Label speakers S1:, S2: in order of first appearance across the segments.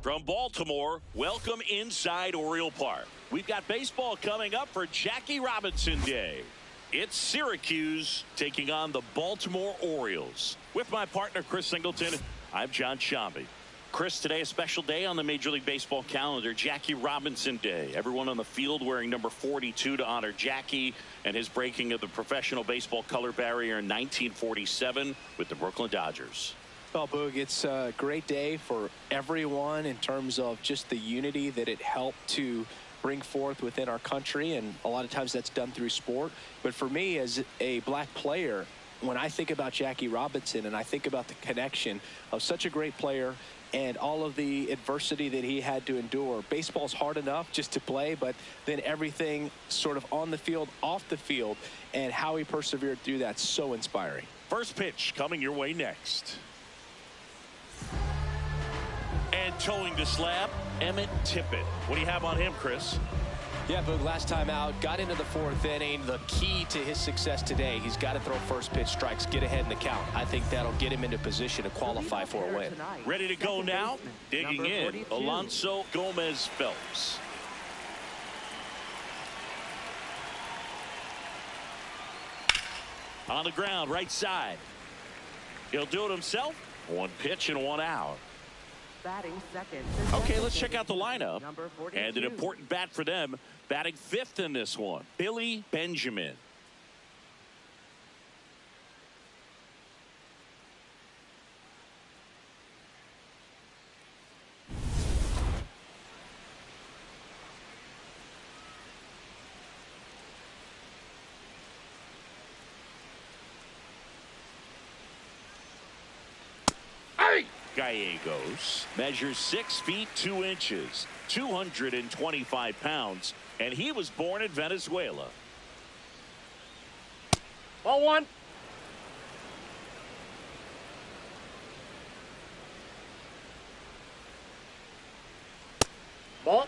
S1: From Baltimore, welcome inside Oriole Park. We've got baseball coming up for Jackie Robinson Day. It's Syracuse taking on the Baltimore Orioles. With my partner, Chris Singleton, I'm John Shambi. Chris, today a special day on the Major League Baseball calendar, Jackie Robinson Day. Everyone on the field wearing number 42 to honor Jackie and his breaking of the professional baseball color barrier in 1947 with the Brooklyn Dodgers.
S2: Well, Boog, it's a great day for everyone in terms of just the unity that it helped to bring forth within our country, and a lot of times that's done through sport. But for me, as a black player, when I think about Jackie Robinson and I think about the connection of such a great player and all of the adversity that he had to endure, baseball's hard enough just to play, but then everything sort of on the field, off the field, and how he persevered through that, so inspiring.
S1: First pitch coming your way next. And towing the slab, Emmett Tippett. What do you have on him, Chris?
S2: Yeah, Boog, last time out, got into the fourth inning. The key to his success today, he's got to throw first pitch strikes, get ahead in the count. I think that'll get him into position to qualify for a win.
S1: Ready to go now? Digging in, Alonso Gomez Phelps. On the ground, right side. He'll do it himself. One pitch and one out.
S3: Batting second.
S1: Okay, let's check out the lineup. And an important bat for them. Batting fifth in this one, Billy Benjamin. Gallegos measures 6 feet 2 inches, 225 pounds, and he was born in Venezuela.
S4: Ball one. Ball.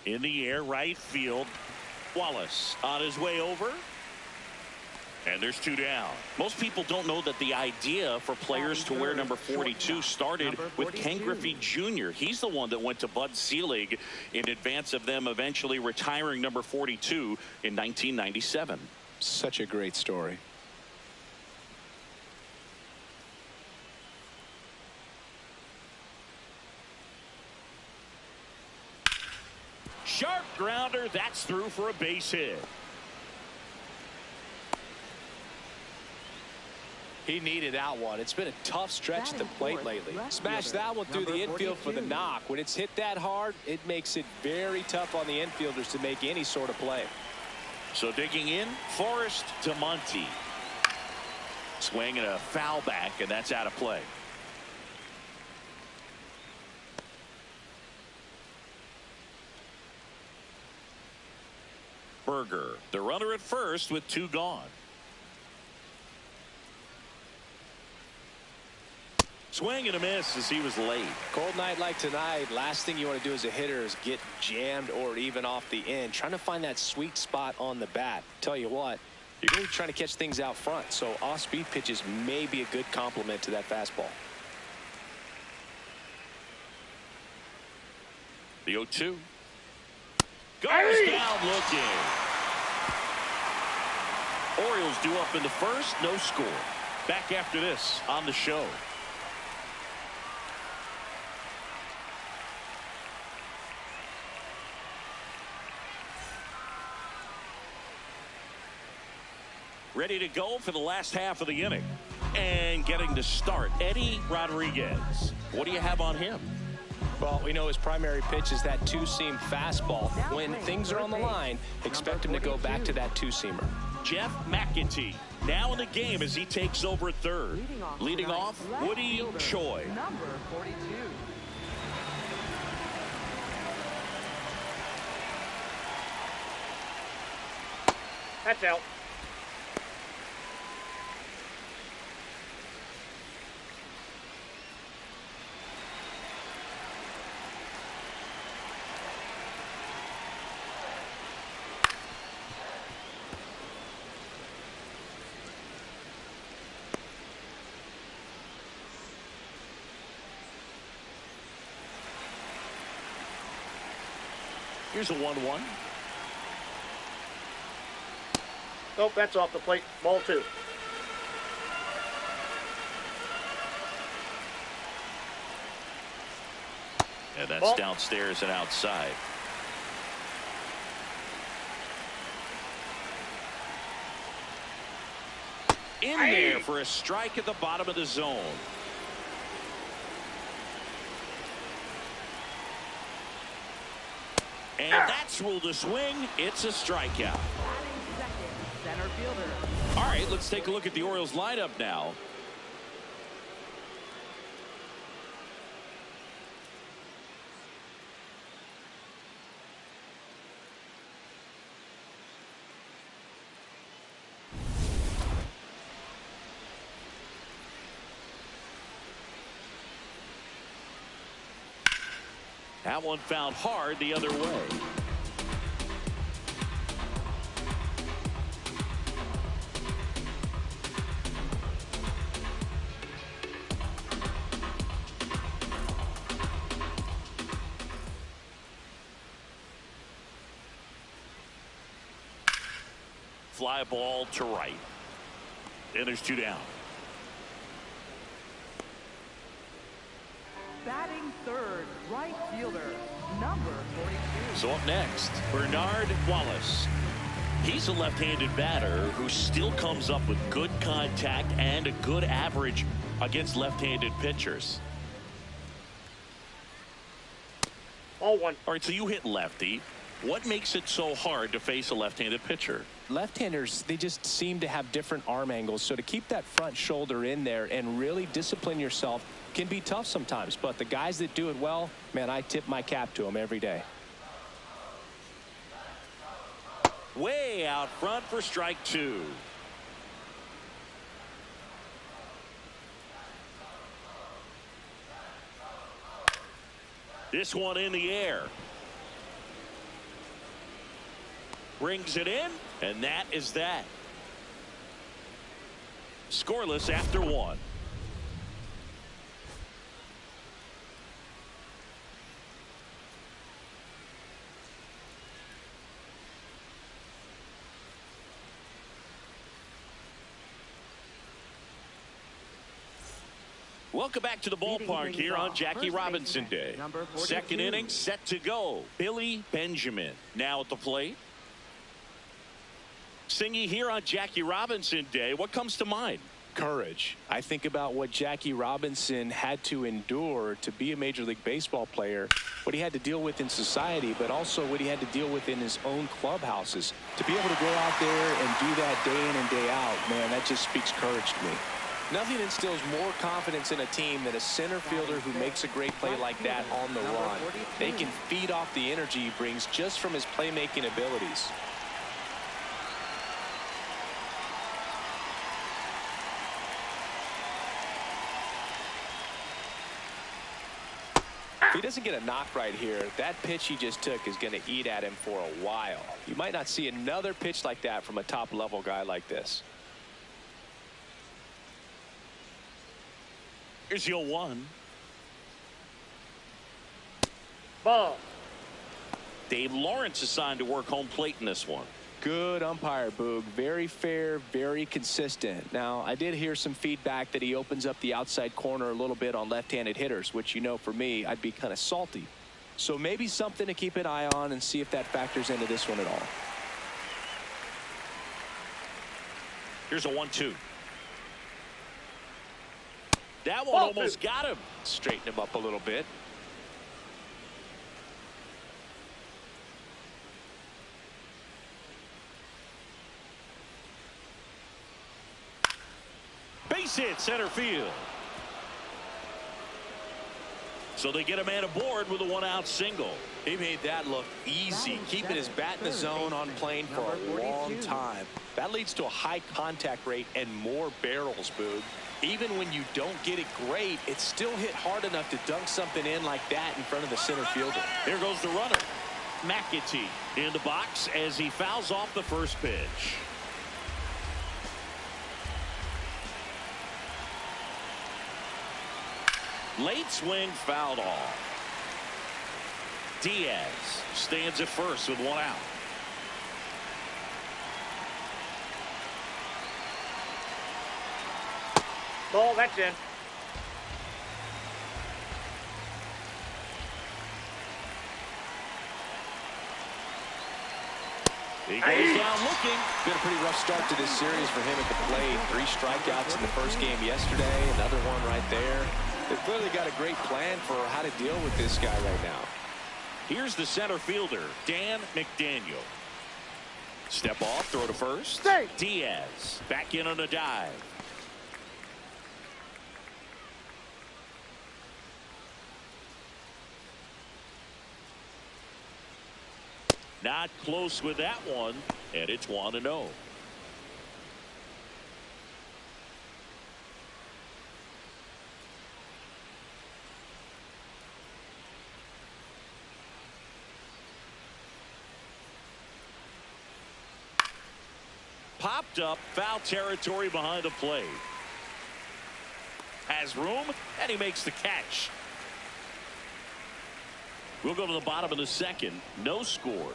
S1: In the air, right field. Wallace on his way over. And there's 2 down. Most people don't know that the idea for players to wear number 42 started with Ken Griffey Jr. He's the one that went to Bud Selig in advance of them eventually retiring number 42 in 1997.
S2: Such a great story.
S1: Sharp grounder, that's through for a base hit.
S2: He needed that one. It's been a tough stretch at the plate lately. Smashed that one through the infield for the knock. When it's hit that hard, it makes it very tough on the infielders to make any sort of play.
S1: So digging in, Forrest DeMonte. Swing and a foul back, and that's out of play. Berger, the runner at first with 2 gone. Swing and a miss as he was late.
S2: Cold night like tonight, last thing you want to do as a hitter is get jammed or even off the end. Trying to find that sweet spot on the bat. Tell you what, you're going to be trying to catch things out front, so off-speed pitches may be a good complement to that fastball.
S1: The 0-2. Goes down looking. Orioles due up in the first, no score. Back after this on the show. Ready to go for the last half of the inning. And getting to start, Eddie Rodriguez. What do you have on him?
S2: Well, we know his primary pitch is that 2-seam fastball. When things are on the line, expect him to go back to that 2-seamer.
S1: Jeff McEntee now in the game as he takes over third. Leading off, Woody Choi.
S3: Number 42.
S4: That's out.
S1: Here's a 1-1.
S4: Nope, that's off the plate. Ball 2.
S1: And that's
S4: Ball.
S1: Downstairs and outside. In there for a strike at the bottom of the zone. And that's ruled a swing. It's a strikeout.
S3: Center fielder.
S1: All right, let's take a look at the Orioles lineup now. That one found hard the other way. Fly ball to right. And there's 2 down.
S3: Batting third, right fielder, number 42.
S1: So up next, Bernard Wallace. He's a left-handed batter who still comes up with good contact and a good average against left-handed pitchers.
S4: Ball 1.
S1: All right, so you hit lefty. What makes it so hard to face a left-handed pitcher?
S2: Left-handers, they just seem to have different arm angles. So to keep that front shoulder in there and really discipline yourself can be tough sometimes. But the guys that do it well, man, I tip my cap to them every day.
S1: Way out front for strike 2. This one in the air. Brings it in, and that is that. Scoreless after 1. Welcome back to the ballpark here on Jackie Robinson Day. Second inning set to go. Billy Benjamin now at the plate. Singy here on Jackie Robinson Day. What comes to mind?
S2: Courage. I think about what Jackie Robinson had to endure to be a Major League Baseball player, what he had to deal with in society, but also what he had to deal with in his own clubhouses. To be able to go out there and do that day in and day out, man, that just speaks courage to me. Nothing instills more confidence in a team than a center fielder who makes a great play like that on the run. They can feed off the energy he brings just from his playmaking abilities. If he doesn't get a knock right here, that pitch he just took is going to eat at him for a while. You might not see another pitch like that from a top-level guy like this.
S1: Here's your 1.
S4: Ball.
S1: Dave Lawrence assigned to work home plate in this one.
S2: Good umpire, Boog. Very fair, very consistent. Now, I did hear some feedback that he opens up the outside corner a little bit on left-handed hitters, which, you know, for me, I'd be kind of salty. So maybe something to keep an eye on and see if that factors into this one at all.
S1: Here's a 1-2. That one almost got him.
S2: Straighten him up a little bit.
S1: Base hit center field. So they get a man aboard with a 1-out single.
S2: He made that look easy, keeping his bat in the zone on plane for a long time. That leads to a high contact rate and more barrels, Boog. Even when you don't get it great, it's still hit hard enough to dunk something in like that in front of the center fielder.
S1: Here goes the runner. McAtee in the box as he fouls off the first pitch. Late swing fouled off. Diaz stands at first with one out.
S4: Ball, that's in.
S1: He goes down looking.
S2: Been a pretty rough start to this series for him at the plate. 3 strikeouts in the first game yesterday. Another one right there. They've clearly got a great plan for how to deal with this guy right now.
S1: Here's the center fielder, Dan McDaniel. Step off, throw to first.
S4: Stay.
S1: Diaz back in on a dive. Not close with that one, and it's 1-0. Popped up, foul territory behind the plate. Has room, and he makes the catch. We'll go to the bottom of the second. No score.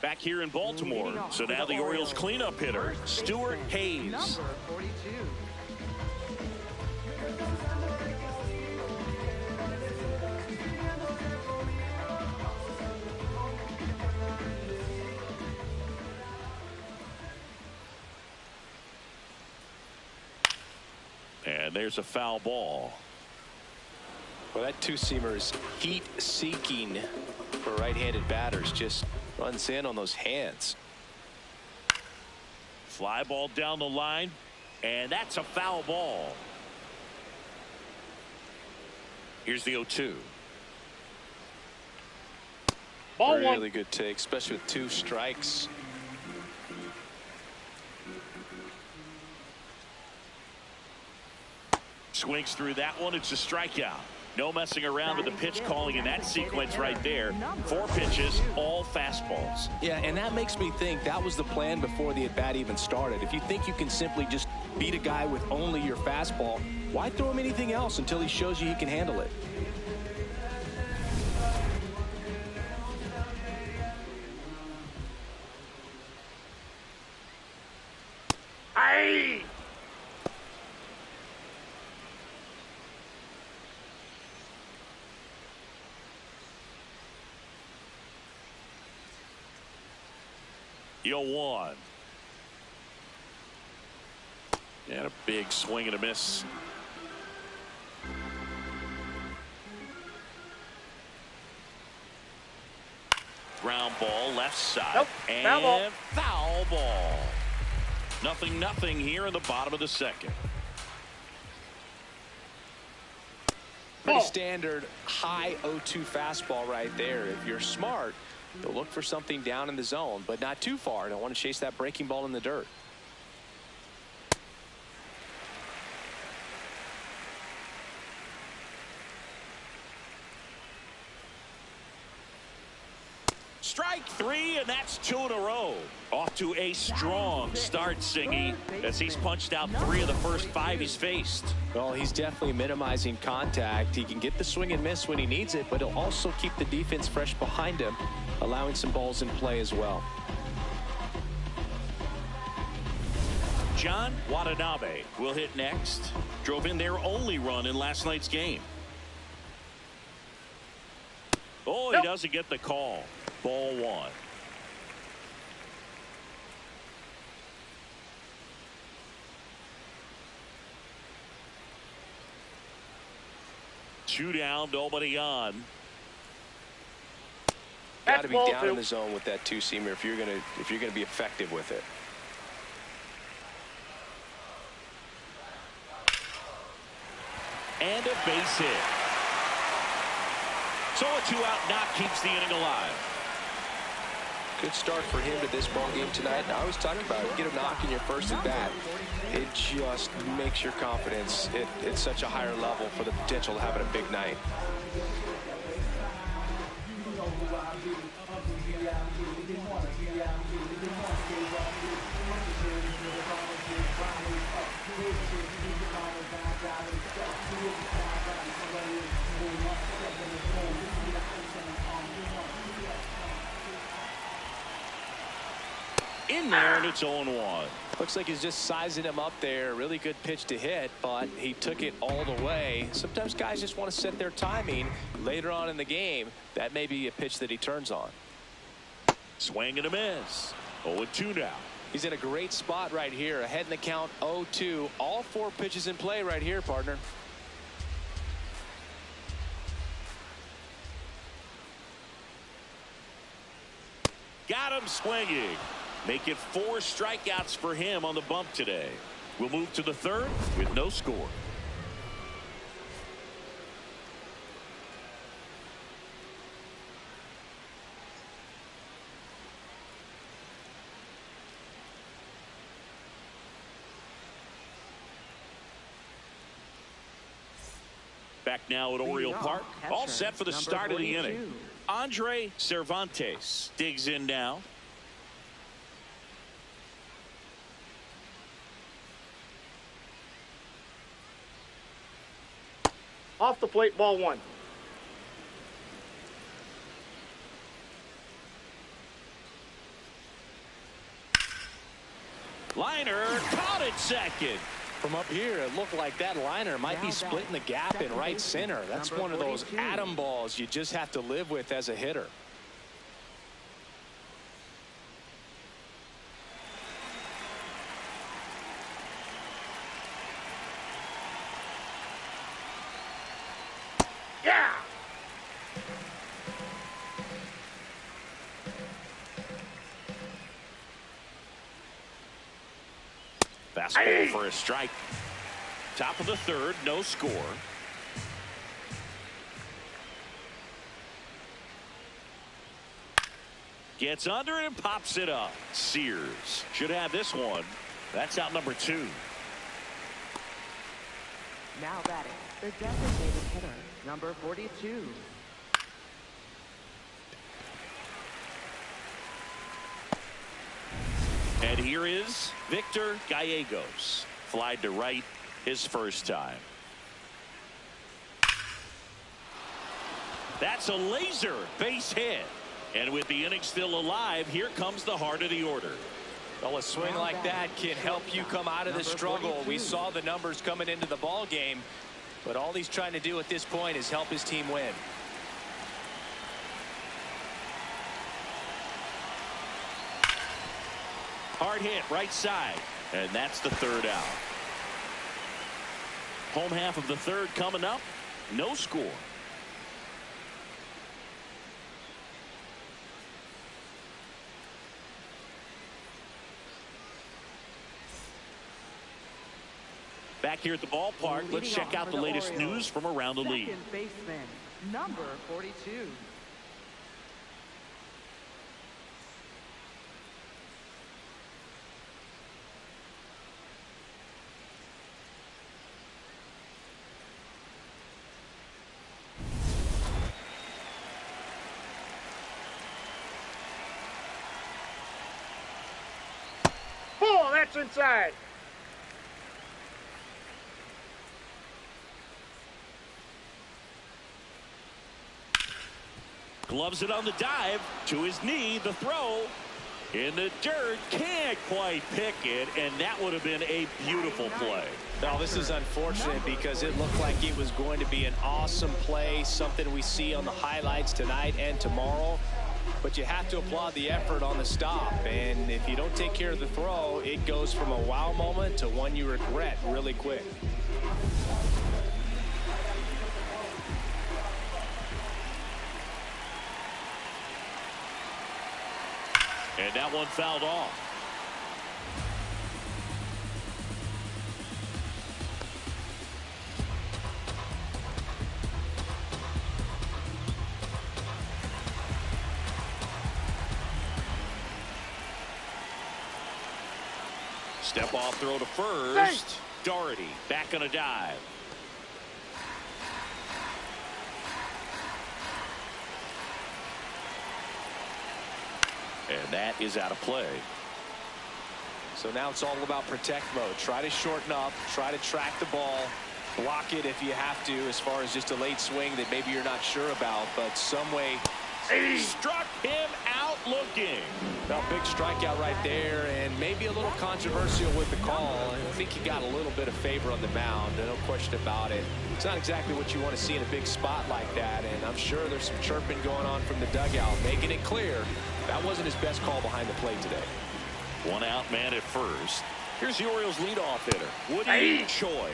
S1: Back here in Baltimore. So now the Orioles cleanup hitter, Stuart Hayes.
S3: Number 42.
S1: And there's a foul ball.
S2: Well, that two-seamer is heat-seeking for right-handed batters. Just runs in on those hands.
S1: Fly ball down the line, and that's a foul ball. Here's the 0-2.
S4: Ball
S2: Really
S4: one.
S2: good take, especially with 2 strikes.
S1: Swings through that one. It's a strikeout. No messing around with the pitch calling in that sequence right there. 4 pitches, all fastballs.
S2: Yeah, and that makes me think that was the plan before the at-bat even started. If you think you can simply just beat a guy with only your fastball, why throw him anything else until he shows you he can handle it?
S4: Aye.
S1: Yo, 1. And a big swing and a miss. Ground ball left side.
S4: Nope.
S1: And
S4: Foul ball.
S1: foul ball. 0-0 here in the bottom of the second.
S2: Pretty
S4: Ball.
S2: standard high 0-2 fastball right there. If you're smart, you'll look for something down in the zone, but not too far. Don't want to chase that breaking ball in the dirt.
S1: Strike 3, and that's 2 in a row. Off to a strong start, Singy, as he's punched out 3 of the first 5 he's faced.
S2: Well, he's definitely minimizing contact. He can get the swing and miss when he needs it, but he'll also keep the defense fresh behind him, allowing some balls in play as well.
S1: John Watanabe will hit next. Drove in their only run in last night's game. Oh, he doesn't get the call. Ball 1. Two down, nobody on.
S2: Got to be
S4: ball
S2: down
S4: 2.
S2: in the zone with that two-seamer if you're gonna be effective with it.
S1: And a base hit. So a 2-out knock keeps the inning alive.
S2: Good start for him to this ball game tonight. And I was talking about it. Get a knock in your first at bat. It just makes your confidence at such a higher level for the potential of having a big night.
S1: In there, and it's 0-1.
S2: Looks like he's just sizing him up there. Really good pitch to hit, but he took it all the way. Sometimes guys just want to set their timing later on in the game. That may be a pitch that he turns on.
S1: Swing and a miss. 0-2 now.
S2: He's in a great spot right here. Ahead in the count, 0-2. All 4 pitches in play right here, partner.
S1: Got him swinging. Make it 4 strikeouts for him on the bump today. We'll move to the 3rd with no score. Back now at Oriole Park. All set for the start of the inning. Andre Cervantes digs in now.
S4: Off the plate, ball 1.
S1: Liner caught it second.
S2: From up here, it looked like that liner might be splitting the gap in right center. That's one of those atom balls you just have to live with as a hitter.
S4: Yeah!
S1: Fastball for a strike. Top of the 3rd, no score. Gets under it and pops it up. Sears should have this one. That's out number 2.
S3: Now batting, the designated hitter, number 42.
S1: And here is Victor Gallegos. Flied to right his first time. That's a laser base hit. And with the inning still alive, here comes the heart of the order.
S2: Well, a swing like that can help you come out of the struggle. We saw the numbers coming into the ball game, but all he's trying to do at this point is help his team win.
S1: Hard hit right side, and that's the 3rd out. Home half of the 3rd coming up. No score. Back here at the ballpark, let's check out the latest news from around the league.
S3: Second baseman, number 42.
S4: Oh, that's inside.
S1: Gloves it on the dive to his knee. The throw in the dirt, can't quite pick it, and that would have been a beautiful play.
S2: Now, this is unfortunate because it looked like it was going to be an awesome play, something we see on the highlights tonight and tomorrow. But you have to applaud the effort on the stop, and if you don't take care of the throw, it goes from a wow moment to one you regret really quick.
S1: And that one fouled off. Step off throw to first. Doherty back on a dive. And that is out of play.
S2: So now it's all about protect mode. Try to shorten up, try to track the ball, block it if you have to, as far as just a late swing that maybe you're not sure about, but some way.
S1: He struck him out looking.
S2: Well, big strikeout right there, and maybe a little controversial with the call. I think he got a little bit of favor on the mound, no question about it. It's not exactly what you want to see in a big spot like that, and I'm sure there's some chirping going on from the dugout, making it clear that wasn't his best call behind the plate today.
S1: One out man at first. Here's the Orioles leadoff hitter, Woody Choi.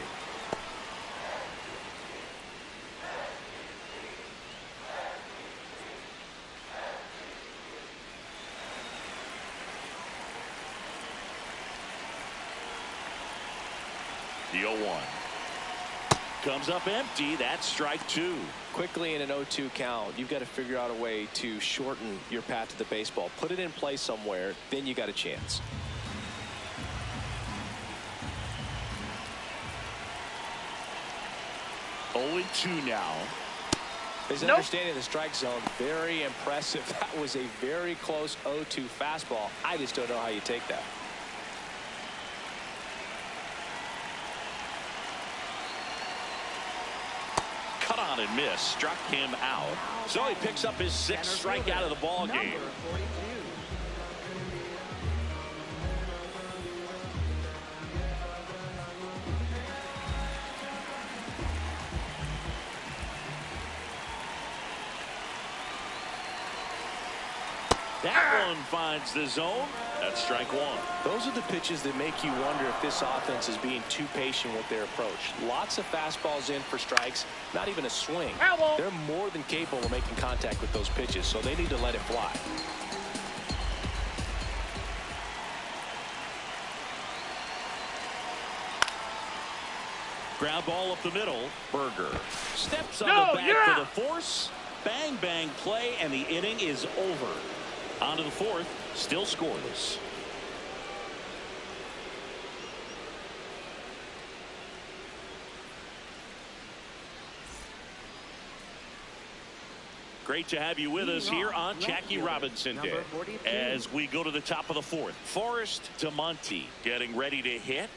S1: The 0-1. Comes up empty. That's strike two.
S2: Quickly in an 0-2 count, you've got to figure out a way to shorten your path to the baseball. Put it in play somewhere, then you got a chance.
S1: Oh, 0-2 now.
S2: His understanding of the strike zone, very impressive. That was a very close 0-2 fastball. I just don't know how you take that.
S1: Cut on and miss. Struck him out. So he picks up his sixth strikeout of the ball game. That one finds the zone. That's strike one.
S2: Those are the pitches that make you wonder if this offense is being too patient with their approach. Lots of fastballs in for strikes, not even a swing. They're more than capable of making contact with those pitches, so they need to let it fly.
S1: Ground ball up the middle. Berger steps on the back for the force. Bang, bang play, and the inning is over. On to the fourth, still scoreless. Great to have you with us here on Jackie Robinson Day as we go to the top of the fourth. Forrest DeMonte getting ready to hit.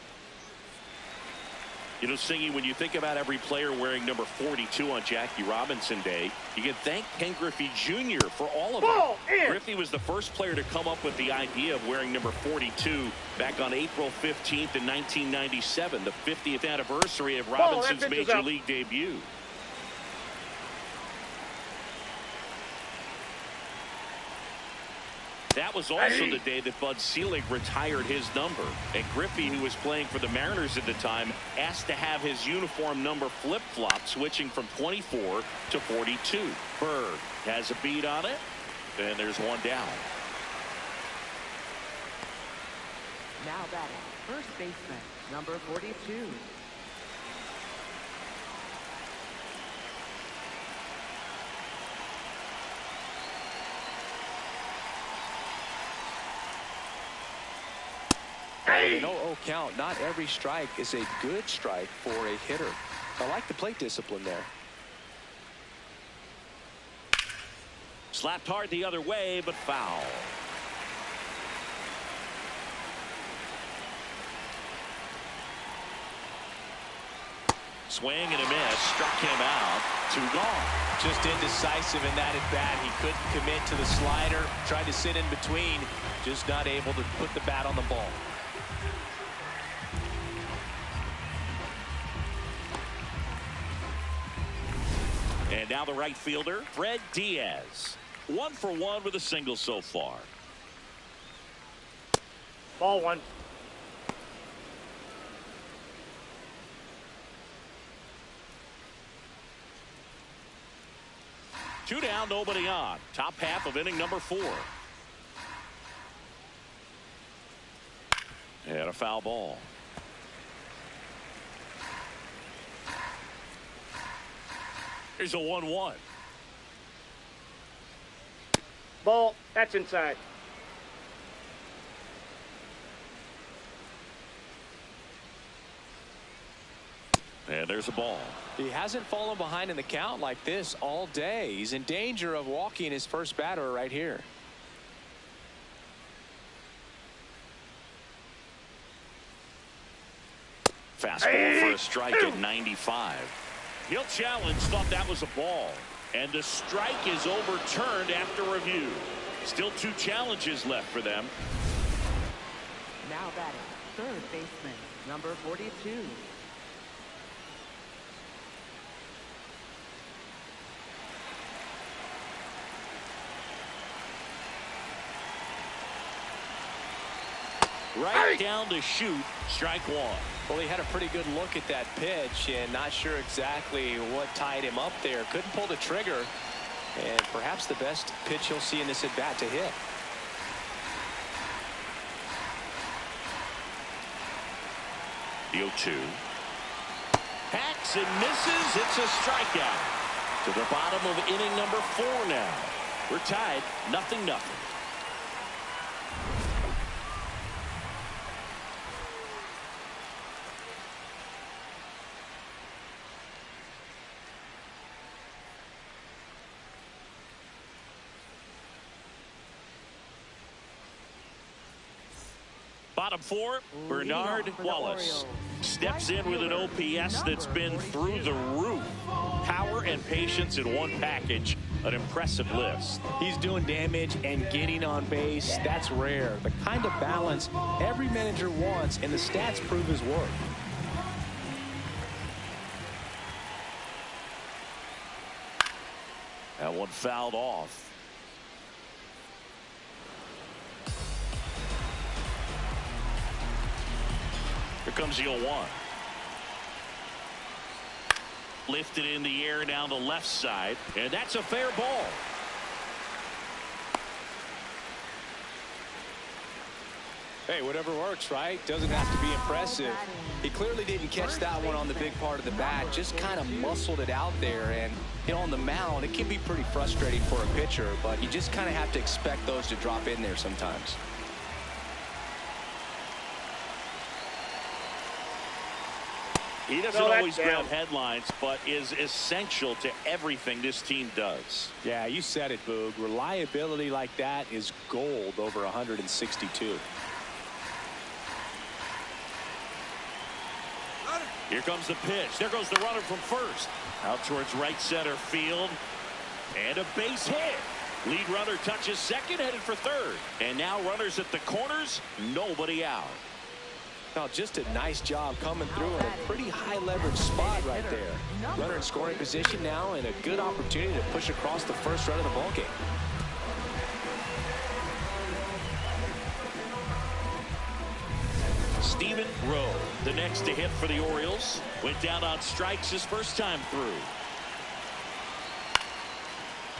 S1: You know, Singy, when you think about every player wearing number 42 on Jackie Robinson Day, you can thank Ken Griffey Jr. for all of it. Griffey was the first player to come up with the idea of wearing number 42 back on April 15th in 1997, the 50th anniversary of Robinson's Major League debut. That was also the day that Bud Selig retired his number. And Griffey, who was playing for the Mariners at the time, asked to have his uniform number flip-flop, switching from 24 to 42. Berg has a beat on it, and there's one down.
S3: Now batting, first baseman, number 42.
S2: An 0-0 count. Not every strike is a good strike for a hitter. I like the plate discipline there.
S1: Slapped hard the other way, but foul. Swing and a miss. Struck him out. Two gone.
S2: Just indecisive in that at bat. He couldn't commit to the slider. Tried to sit in between. Just not able to put the bat on the ball.
S1: And now the right fielder, Fred Diaz. 1 for 1 with a single so far.
S4: Ball one.
S1: Two down, nobody on. Top half of inning number 4. And a foul ball. Here's a 1-1.
S4: Ball. That's inside.
S1: And there's a ball.
S2: He hasn't fallen behind in the count like this all day. He's in danger of walking his first batter right here.
S1: Fastball for a strike at 95. He'll challenge, thought that was a ball. And the strike is overturned after review. Still 2 challenges left for them.
S3: Now batting, third baseman, number 42.
S1: Right down to shoot, strike 1.
S2: Well, he had a pretty good look at that pitch and not sure exactly what tied him up there. Couldn't pull the trigger, and perhaps the best pitch he'll see in this at bat to hit.
S1: The 0-2. Hacks and misses. It's a strikeout. To the bottom of inning number 4 now. We're tied, 0-0. Bottom 4, Bernard Wallace steps in with an OPS that's been through the roof. Power and patience in one package, an impressive list.
S2: He's doing damage and getting on base. That's rare. The kind of balance every manager wants, and the stats prove his worth.
S1: That one fouled off. Here comes the 0-1. Lifted in the air down the left side, and that's a fair ball.
S2: Hey, whatever works, right? Doesn't have to be impressive. He clearly didn't catch that one on the big part of the bat, just kind of muscled it out there. And, you know, on the mound, it can be pretty frustrating for a pitcher, but you just kind of have to expect those to drop in there sometimes.
S1: He doesn't always grab headlines, but is essential to everything this team does.
S2: Yeah, you said it, Boog. Reliability like that is gold over 162.
S1: Here comes the pitch. There goes the runner from first. Out towards right center field. And a base hit. Lead runner touches second, headed for third. And now runners at the corners, nobody out.
S2: Now, just a nice job coming through in a pretty high leverage spot right there. Runner in scoring position now, and a good opportunity to push across the first run of the ballgame.
S1: Steven Rowe, the next to hit for the Orioles, went down on strikes his first time through.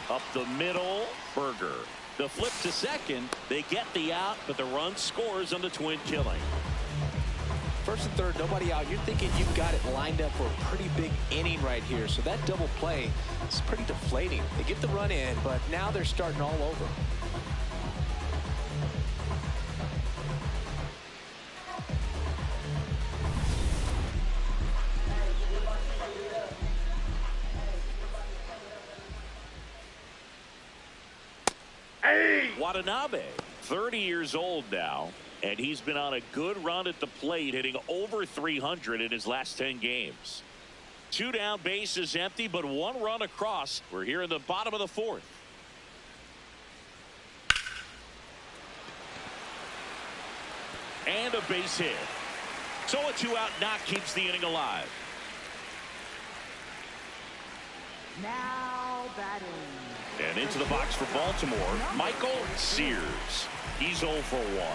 S1: Up the middle, Berger. The flip to second, they get the out, but the run scores on the twin killing.
S2: First and third, nobody out. You're thinking you've got it lined up for a pretty big inning right here. So that double play is pretty deflating. They get the run in, but now they're starting all over.
S1: Watanabe, 30 years old now, and he's been on a good run at the plate, hitting over 300 in his last 10 games. 2 down, bases empty, but 1 run across. We're here in the bottom of the 4th. And a base hit. So a 2-out knock keeps the inning alive.
S3: Now batting.
S1: And into the box for Baltimore, Michael Sears. He's 0 for 1.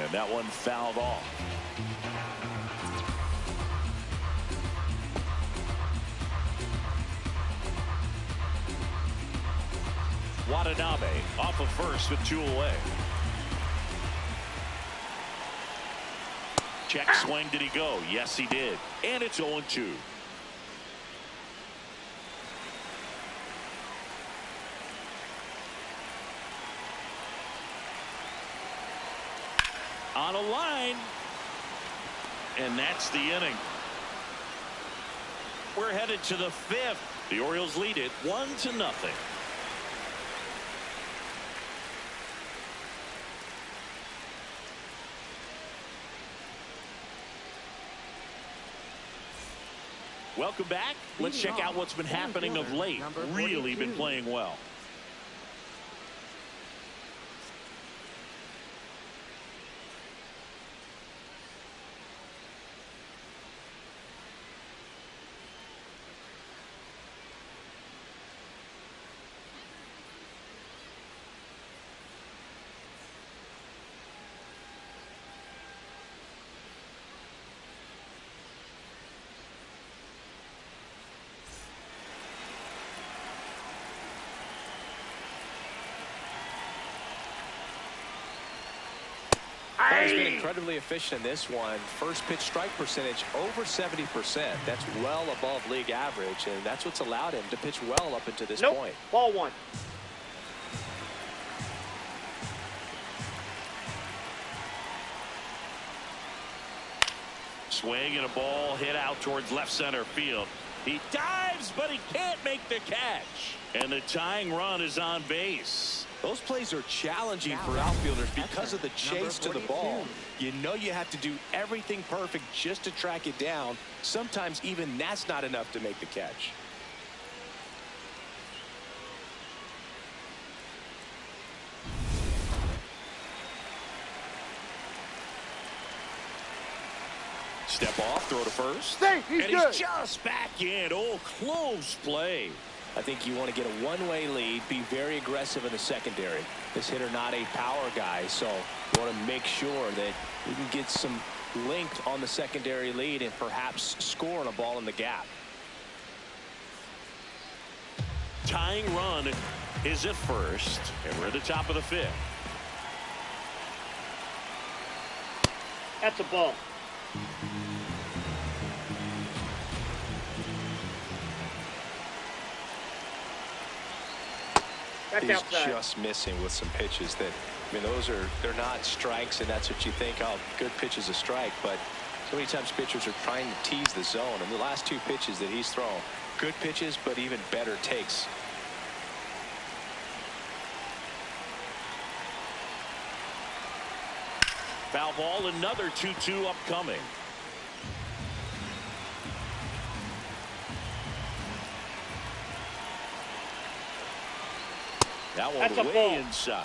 S1: And that one fouled off. Watanabe off of first with 2 away. Check swing. Did he go? Yes, he did. And it's 0-2. On a line, and that's the inning. We're headed to the 5th. The Orioles lead it 1-0. Welcome back. Let's check out what's been happening of late. Really been playing well.
S2: He's been incredibly efficient in this one. First pitch strike percentage over 70%. That's well above league average, and that's what's allowed him to pitch well up until this point.
S4: Ball one.
S1: Swing and a ball hit out towards left center field. He dives, but he can't make the catch. And the tying run is on base.
S2: Those plays are challenging for outfielders because of the chase to the ball. You know you have to do everything perfect just to track it down. Sometimes even that's not enough to make the catch.
S1: Step off, throw to first.
S4: Hey, he's
S1: and
S4: good.
S1: He's just back in. Oh, close play.
S2: I think you want to get a one-way lead, be very aggressive in the secondary. This hitter not a power guy, so you want to make sure that you can get some length on the secondary lead and perhaps score on a ball in the gap.
S1: Tying run is at first, and we're at the top of the fifth.
S4: That's a ball.
S2: He's just missing with some pitches that, I mean, they're not strikes, and that's what you think, oh, good pitch is a strike, but so many times pitchers are trying to tease the zone, and the last two pitches that he's thrown, good pitches, but even better takes.
S1: Foul ball, another 2-2 upcoming. That one way inside.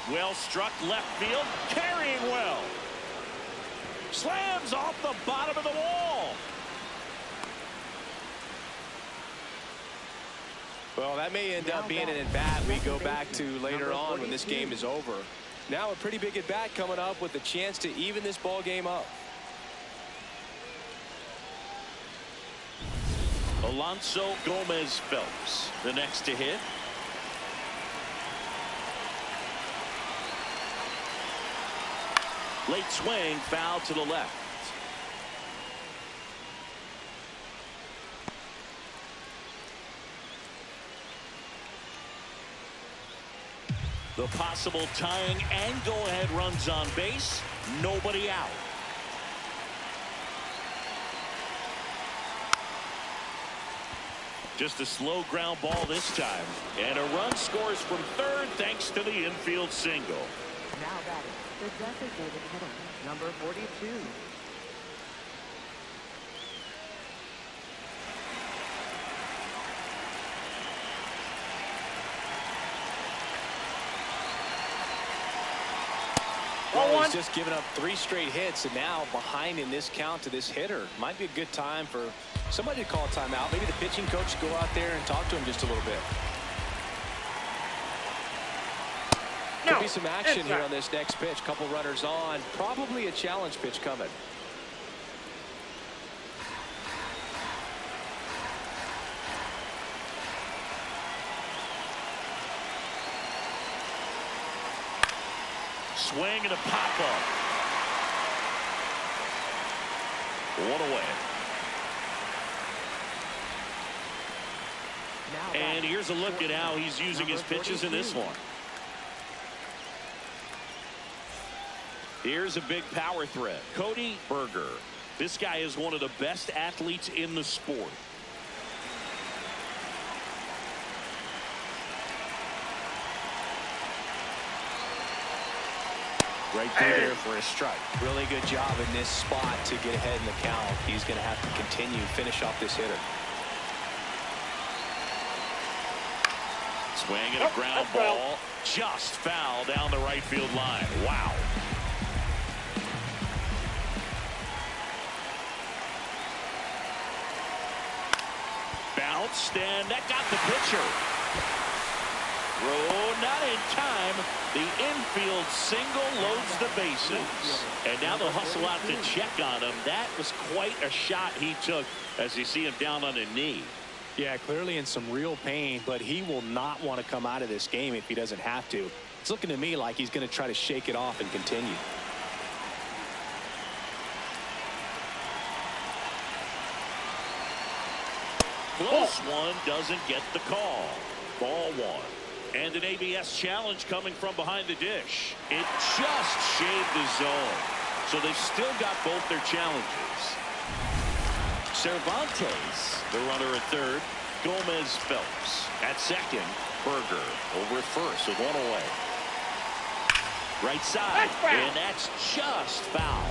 S1: Well struck left field, carrying well. Slams off the bottom of the wall.
S2: Well, that may end up being an at-bat we go back to later on when this game is over. Now a pretty big at-bat coming up with a chance to even this ball game up.
S1: Alonso Gomez Phelps, the next to hit. Late swing, foul to the left. The possible tying and go-ahead runs on base. Nobody out. Just a slow ground ball this time. And a run scores from third thanks to the infield single.
S3: Now batting, the designated hitter, number 42.
S2: Well, he's just given up 3 straight hits, and now behind in this count to this hitter. Might be a good time for somebody to call a timeout. Maybe the pitching coach go out there and talk to him just a little bit. Could be some action here on this next pitch. Couple runners on. Probably a challenge pitch coming.
S1: Swing and a pop-up. One away. And here's a look at how he's using his pitches in this one. Here's a big power threat. Cody Berger. This guy is one of the best athletes in the sport.
S2: Right through there for a strike. Really good job in this spot to get ahead in the count. He's going to have to continue, finish off this hitter.
S1: Swing and a ground ball. Just foul down the right field line. Wow. Bounced, and that got the pitcher. Throw not in time. The infield single loads the bases. And now they'll hustle out to check on him. That was quite a shot he took as you see him down on a knee.
S2: Yeah, clearly in some real pain, but he will not want to come out of this game if he doesn't have to. It's looking to me like he's going to try to shake it off and continue.
S1: Close one, doesn't get the call. Ball one. And an ABS challenge coming from behind the dish. It just shaved the zone. So they've still got both their challenges. Cervantes, the runner at third. Gomez Phelps at second. Berger over at first with one away. Right side. And that's just foul.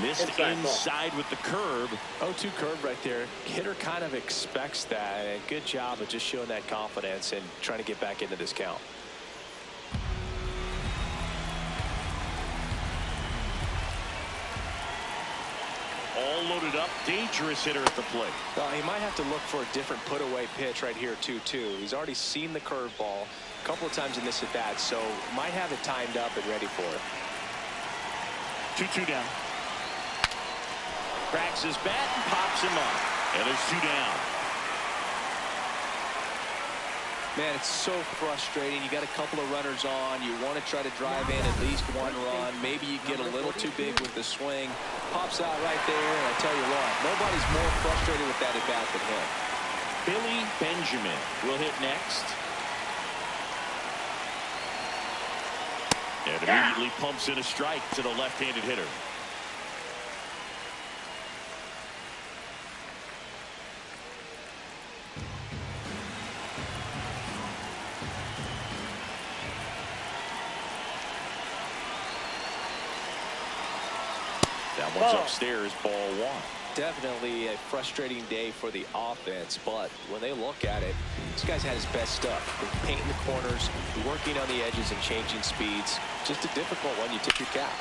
S1: Missed inside with the curve.
S2: 0-2 curve right there. Hitter kind of expects that. And good job of just showing that confidence and trying to get back into this count.
S1: All loaded up. Dangerous hitter at the plate.
S2: He might have to look for a different put-away pitch right here, 2-2. He's already seen the curveball a couple of times in this at-bat, so might have it timed up and ready for it.
S1: 2-2 down. Cracks his bat and pops him up. And there's two down.
S2: Man, it's so frustrating. You got a couple of runners on. You want to try to drive in at least one run. Maybe you get a little too big with the swing. Pops out right there, and I tell you what, nobody's more frustrated with that at bat than him.
S1: Billy Benjamin will hit next. And immediately pumps in a strike to the left-handed hitter. That one's upstairs, ball one.
S2: Definitely a frustrating day for the offense, but when they look at it, this guy's had his best stuff. Painting the corners, working on the edges and changing speeds. Just a difficult one. You tip your cap.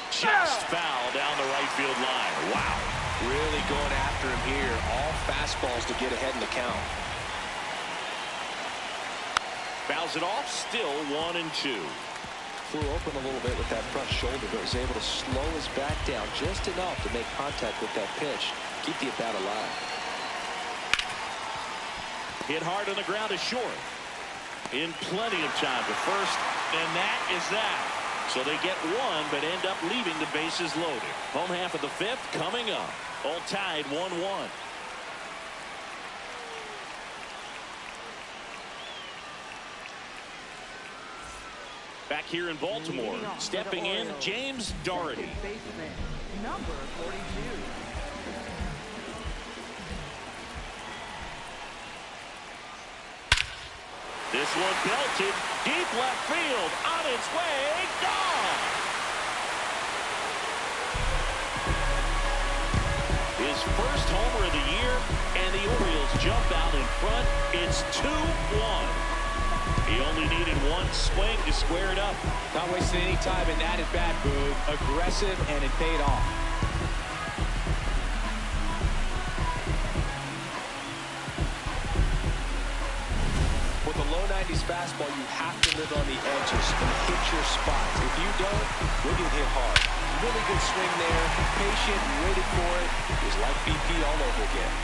S1: Just foul down the right field line. Wow.
S2: Really going after him here. All fastballs to get ahead in the count.
S1: Fouls it off. Still 1-2.
S2: Flew open a little bit with that front shoulder, but was able to slow his back down just enough to make contact with that pitch. Keep the at-bat alive.
S1: Hit hard on the ground is short. In plenty of time to first, and that is that. So they get one, but end up leaving the bases loaded. Home half of the fifth coming up. All tied 1-1. Back here in Baltimore, stepping in, James Doherty.
S3: Baseman, number 42.
S1: This one belted deep left field, on its way, gone. His first homer of the year, and the Orioles jump out in front. It's 2-1. He only needed one swing to square it up.
S2: Not wasting any time in that at-bat, Boog. Aggressive, and it paid off. With a low 90s fastball, you have to live on the edges and hit your spots. If you don't, you'll get hit hard. Really good swing there. Patient, waited for it. It was like BP all over again.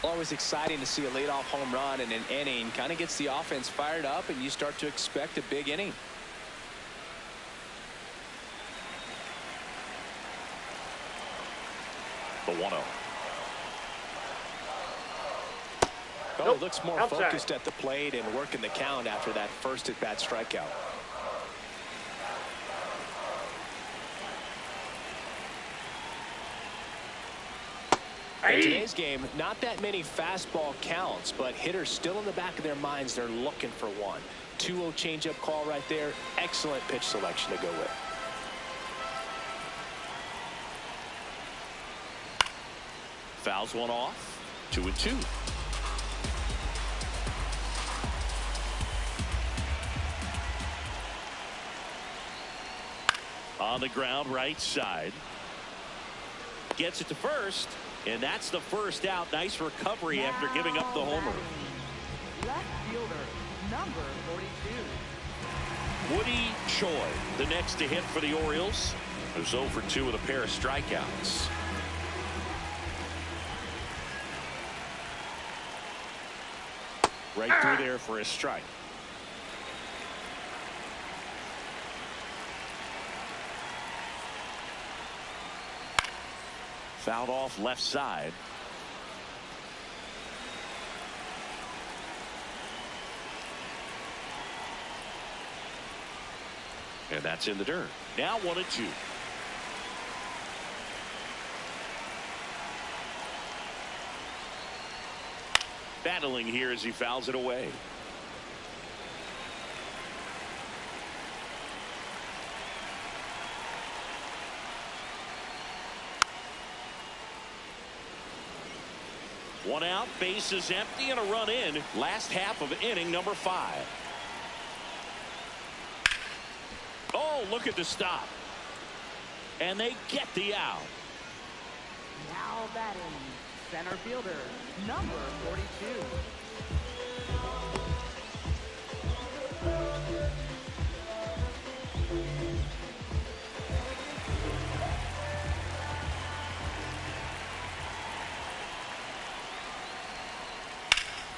S2: Always exciting to see a leadoff home run in an inning. Kind of gets the offense fired up, and you start to expect a big inning.
S1: The 1-0.
S2: He looks more focused at the plate and working the count after that first at-bat strikeout. In today's game, not that many fastball counts, but hitters still in the back of their minds, they're looking for one. 2-0 changeup call right there. Excellent pitch selection to go with.
S1: Fouls one off. 2-2. On the ground, right side. Gets it to first, and that's the first out. Nice recovery after giving up the homer.
S3: Left fielder, number 42.
S1: Woody Choi, the next to hit for the Orioles, who's 0 for 2 with a pair of strikeouts. Right through there for a strike. Fouled off left side. And that's in the dirt. Now 1-2. Battling here as he fouls it away. One out, base is empty, and a run in. Last half of inning number 5. Oh, look at the stop. And they get the out.
S3: Now batting, center fielder, number 42.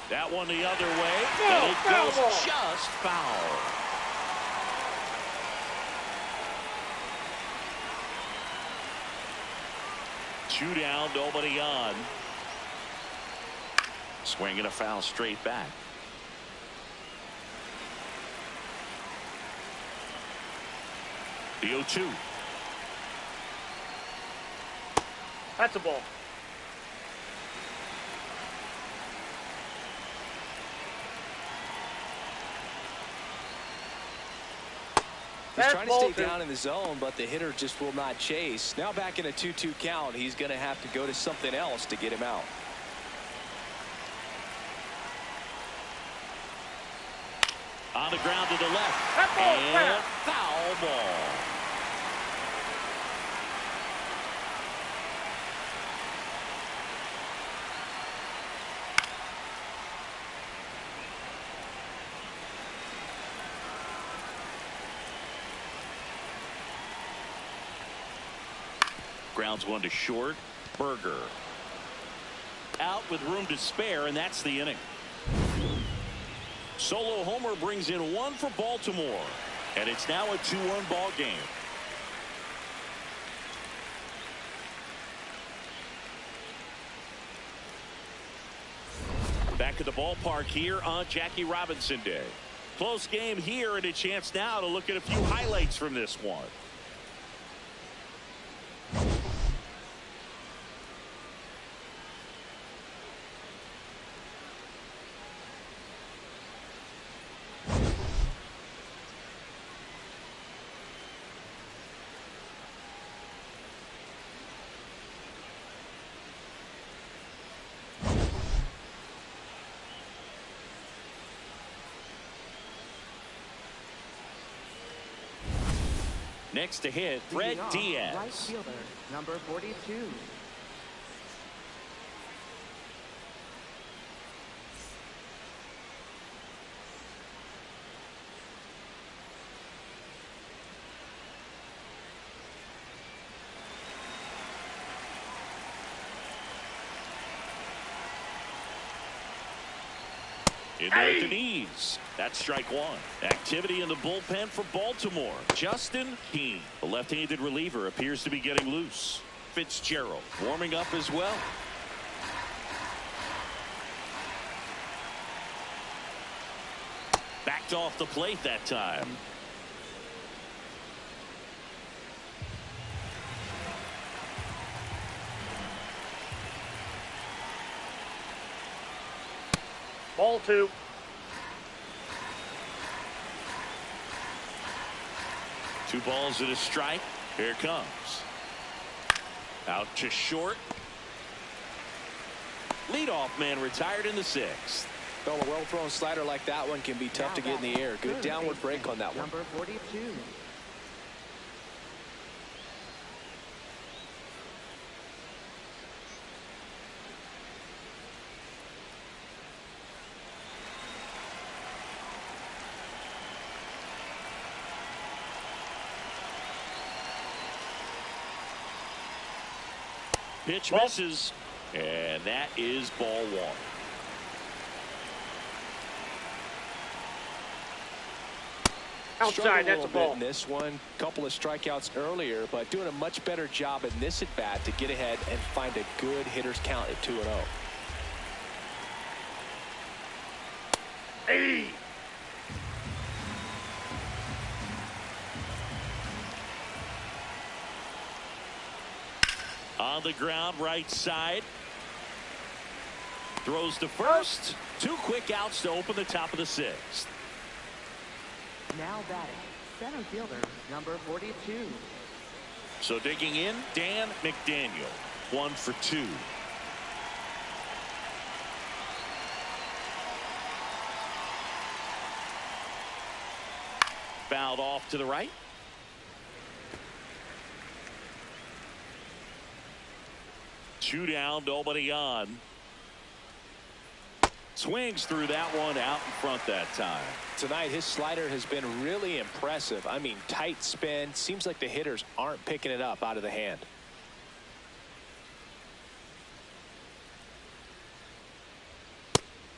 S1: That one the other way, and it goes just foul. Two down, nobody on. Swinging a foul straight back. The 0-2.
S4: That's a ball.
S2: He's trying to stay down in the zone, but the hitter just will not chase. Now back in a 2-2 count, he's going to have to go to something else to get him out.
S1: On the ground to the left. And foul ball. Grounds one to short. Berger out with room to spare, and that's the inning. Solo homer brings in one for Baltimore, and it's now a 2-1 ball game. Back at the ballpark here on Jackie Robinson Day. Close game here, and a chance now to look at a few highlights from this one. Next to hit, Fred Diaz.
S3: Right fielder, number 42.
S1: In there at the knees. That's strike one. Activity in the bullpen for Baltimore. Justin Keene, the left-handed reliever, appears to be getting loose. Fitzgerald warming up as well. Backed off the plate that time.
S4: Ball 2.
S1: Two balls and a strike. Here it comes. Out to short. Leadoff man retired in the 6th.
S2: Well, a well-thrown slider like that one can be tough to get in the air. Good downward break on that one.
S3: Number 42.
S1: Pitch misses, and that is ball 1.
S4: Outside, that's a ball.
S2: In this one, couple of strikeouts earlier, but doing a much better job in this at bat to get ahead and find a good hitter's count at 2-0.
S4: Hey.
S1: On the ground, right side. Throws to first. 2 quick outs to open the top of the 6th.
S3: Now batting, center fielder, number 42.
S1: So digging in, Dan McDaniel. 1 for 2. Fouled off to the right. Two down, nobody on. Swings through that one out in front that time.
S2: Tonight, his slider has been really impressive. I mean, tight spin. Seems like the hitters aren't picking it up out of the hand.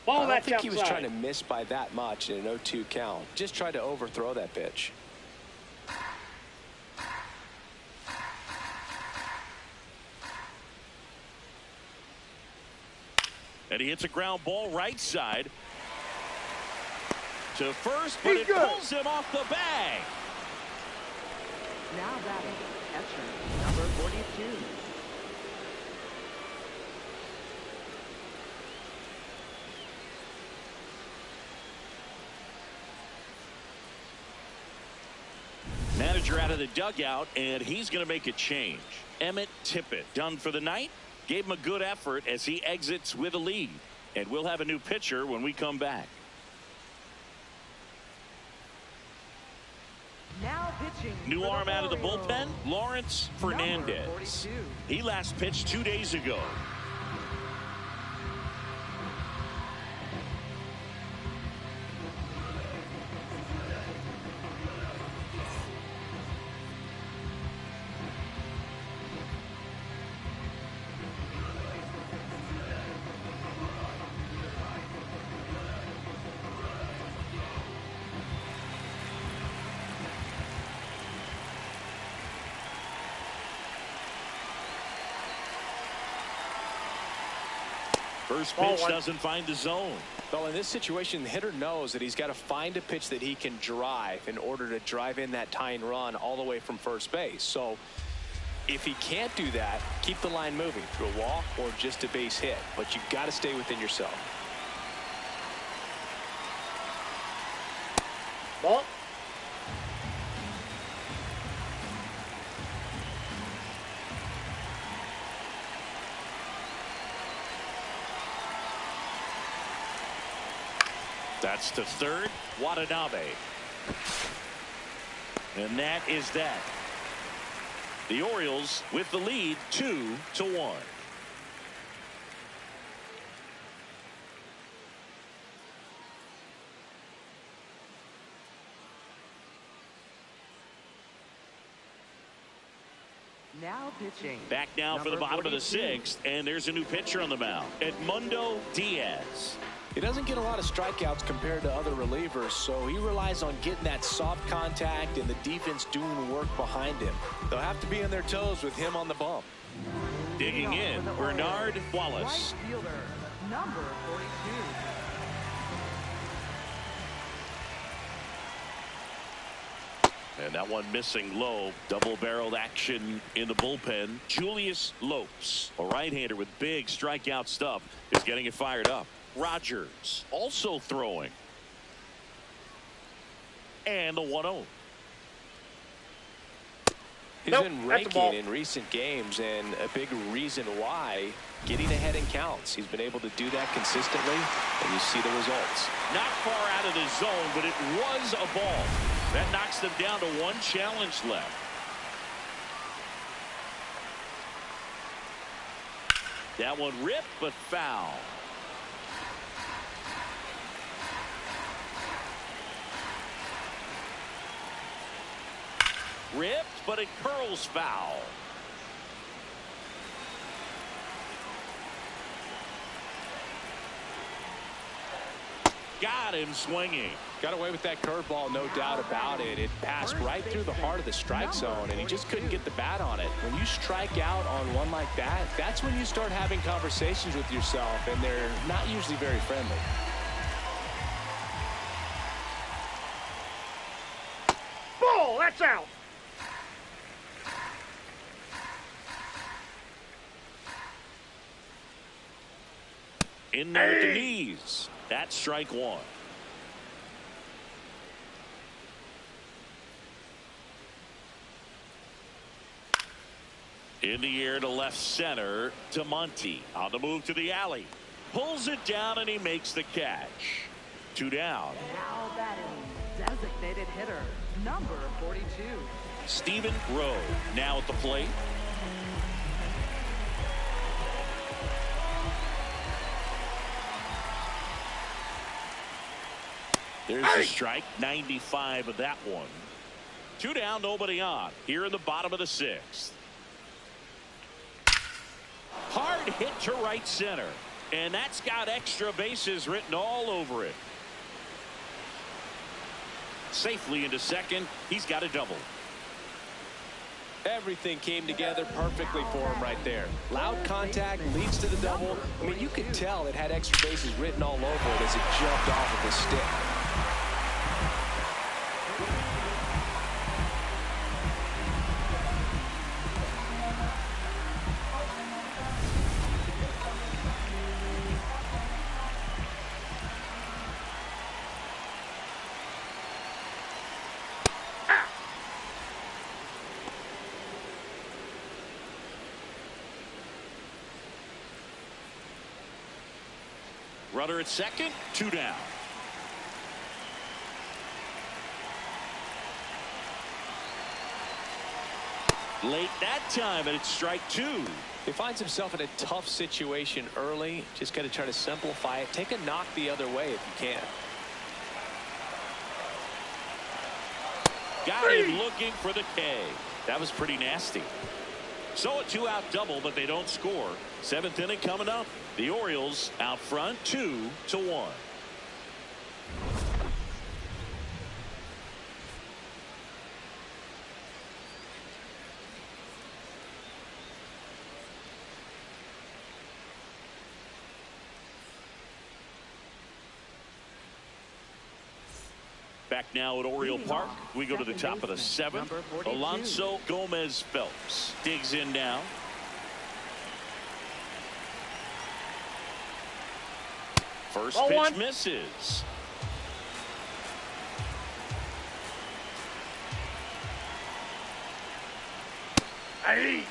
S4: Ball,
S2: I don't
S4: that's
S2: think he was
S4: outside.
S2: trying to miss by that much in an 0-2 count. Just tried to overthrow that pitch.
S1: And he hits a ground ball right side to first, but it pulls him off the bag.
S3: Now batting, catcher, number 42.
S1: Manager out of the dugout, and he's going to make a change. Emmett Tippett done for the night. Gave him a good effort as he exits with a lead. And we'll have a new pitcher when we come back.
S3: Now pitching.
S1: New
S3: for
S1: arm out of the
S3: Orioles,
S1: bullpen, Lawrence
S3: number
S1: Fernandez.
S3: 42.
S1: He last pitched 2 days ago. First pitch doesn't find the zone.
S2: Well, in this situation, the hitter knows that he's got to find a pitch that he can drive in order to drive in that tying run all the way from first base. So if he can't do that, keep the line moving through a walk or just a base hit. But you've got to stay within yourself.
S4: Ball.
S1: That's to third, Watanabe. And that is that. The Orioles with the lead 2-1.
S3: Now pitching.
S1: Back now for the
S3: number
S1: bottom of the
S3: 42.
S1: 6th, and there's a new pitcher on the mound, Edmundo Diaz.
S2: He doesn't get a lot of strikeouts compared to other relievers, so he relies on getting that soft contact and the defense doing the work behind him. They'll have to be on their toes with him on the bump.
S1: Digging in, Bernard Wallace.
S3: Right fielder, number 42.
S1: And that one missing low. Double-barreled action in the bullpen. Julius Lopes, a right-hander with big strikeout stuff, is getting it fired up. Rogers also throwing. And the 1-0.
S2: He's been raking in recent games, and a big reason why, getting ahead in counts. He's been able to do that consistently, and you see the results.
S1: Not far out of the zone, but it was a ball. That knocks them down to one challenge left. That one ripped, but foul. Ripped, but it curls foul. Got him swinging.
S2: Got away with that curveball, no doubt about it. It passed right through the heart of the strike zone, and he just couldn't get the bat on it. When you strike out on one like that, that's when you start having conversations with yourself, and they're not usually very friendly.
S4: Ball, that's out.
S1: In there at the knees. That's strike one. In the air to left center to Monty. On the move to the alley. Pulls it down and he makes the catch. 2 down.
S3: Now batting, designated hitter, number 42.
S1: Stephen Rowe now at the plate. There's the strike. 95 of that one. 2 down, nobody on. Here in the bottom of the 6th. Hard hit to right center. And that's got extra bases written all over it. Safely into second. He's got a double.
S2: Everything came together perfectly for him right there. Loud contact leads to the double. I mean, you could tell it had extra bases written all over it as it jumped off of the stick.
S1: Runner at second, 2 down. Late that time, and it's strike 2.
S2: He finds himself in a tough situation early. Just got to try to simplify it. Take a knock the other way if you can.
S1: Got him looking for the K. That was pretty nasty. So a 2-out double, but they don't score. 7th inning coming up. The Orioles out front 2-1. Back now at Oriole Park. We go to the top of the 7th. Alonso Gomez Phelps digs in now. First pitch misses.
S4: Hey.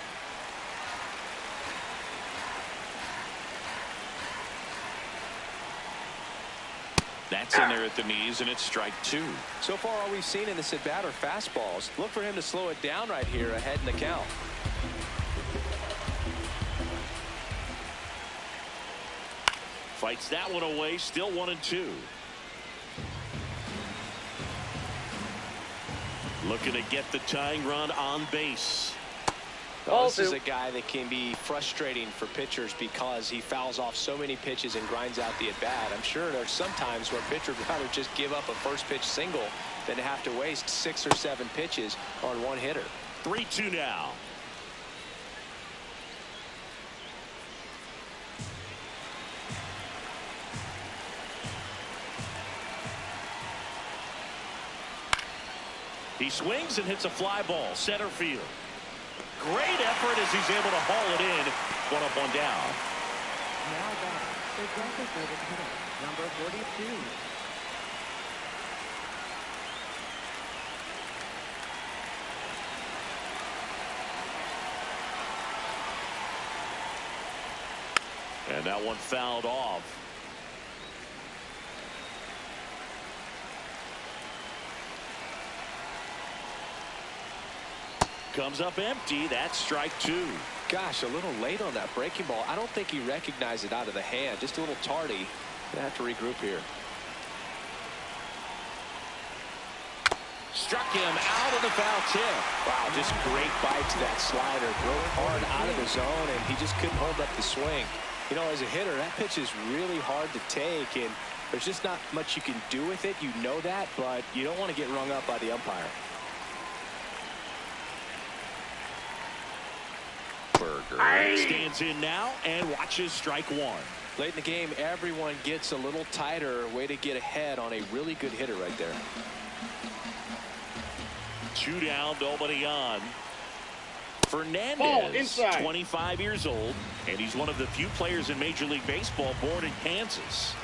S1: That's in there at the knees, and it's strike 2.
S2: So far, all we've seen in this at bat are fastballs. Look for him to slow it down right here ahead in the count.
S1: Fights that one away, still 1-2. Looking to get the tying run on base.
S2: Well, this is a guy that can be frustrating for pitchers because he fouls off so many pitches and grinds out the at-bat. I'm sure there's some times where pitchers would rather just give up a first pitch single than to have to waste 6 or 7 pitches on one hitter.
S1: 3-2 now. He swings and hits a fly ball center field. Great effort as he's able to haul it in. 1 up, 1 down.
S3: Now batting, The designated hitter, number 42.
S1: And that one fouled off. Comes up empty. That's strike two.
S2: Gosh, a little late on that breaking ball. I don't think he recognized it out of the hand. Just a little tardy. Gonna have to regroup here.
S1: Struck him out of the foul tip.
S2: Wow, just great bite to that slider. Broke hard out of the zone, and he just couldn't hold up the swing. You know, as a hitter, that pitch is really hard to take, and there's just not much you can do with it. You know that, but you don't want to get rung up by the umpire.
S1: Berger stands in now and watches strike one.
S2: Late in the game, everyone gets a little tighter. Way to get ahead on a really good hitter right there.
S1: 2 down, nobody on. Fernandez, 25 years old, and he's one of the few players in Major League Baseball born in Kansas.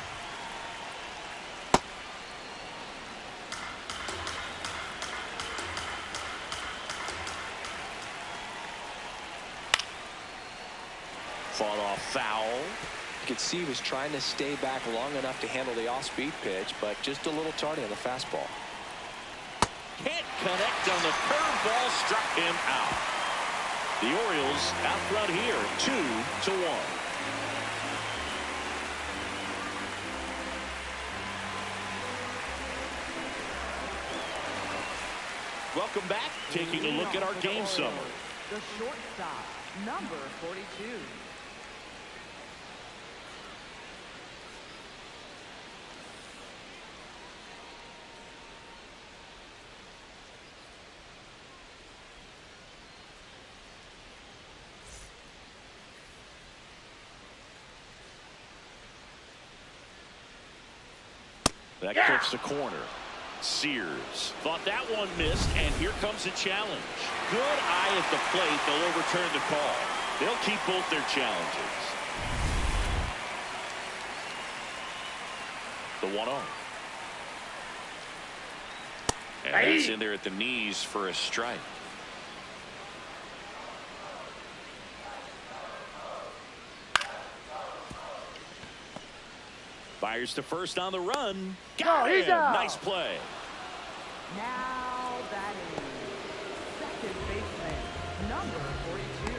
S1: Fought off foul.
S2: You could see he was trying to stay back long enough to handle the off-speed pitch, but just a little tardy on the fastball.
S1: Can't connect on the curveball, struck him out. The Orioles out front here, 2-1. Welcome back. Taking a look at our game summary.
S3: The shortstop, number 42.
S1: That clips the corner. Sears thought that one missed, and here comes a challenge. Good eye at the plate. They'll overturn the call. They'll keep both their challenges. The 1-0. And that's in there at the knees for a strike. Fires to first on the run. Got him. Nice play.
S3: Now batting, second baseman, number 42.